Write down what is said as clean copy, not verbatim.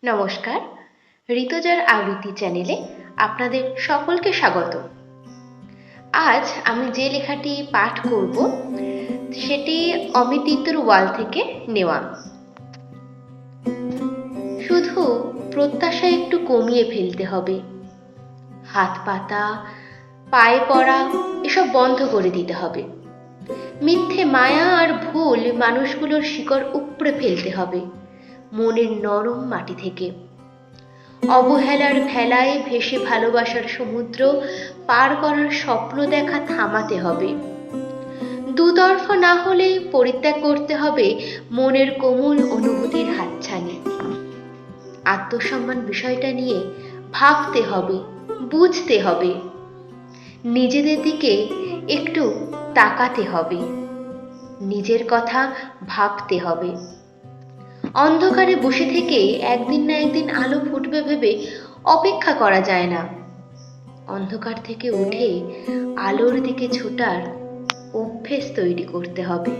নমস্কার, ঋতুজার আবৃত্তি চ্যানেলে আপনাদের সকলকে স্বাগত। আজ আমি যে লেখাটি পাঠ করব সেটি অমিতিত্বর ওয়াল থেকে নেওয়া। শুধু প্রত্যাশা একটু কমিয়ে ফেলতে হবে। হাত পাতা, পায়ে পড়া এসব বন্ধ করে দিতে হবে। মিথ্যে মায়া আর ভুল মানুষগুলোর শিকড় উপড়ে ফেলতে হবে মনের নরম মাটি থেকে। অবহেলার ভেলায় ভেসে ভালোবাসার সমুদ্র পার করার স্বপ্ন দেখা থামাতে হবে। দুতরফা না হলে পরিত্যাগ করতে হবে মনের কোমল অনুভূতির হাতছানি। আত্মসম্মান বিষয়টা নিয়ে ভাবতে হবে, বুঝতে হবে। নিজেদের দিকে একটু তাকাতে হবে, নিজের কথা ভাবতে হবে। অন্ধকারে বসে থেকে একদিন না একদিন আলো ফুটবে ভেবে অপেক্ষা করা যায় না। অন্ধকার থেকে উঠে আলোর দিকে ছোটার অভ্যেস তৈরি করতে হবে।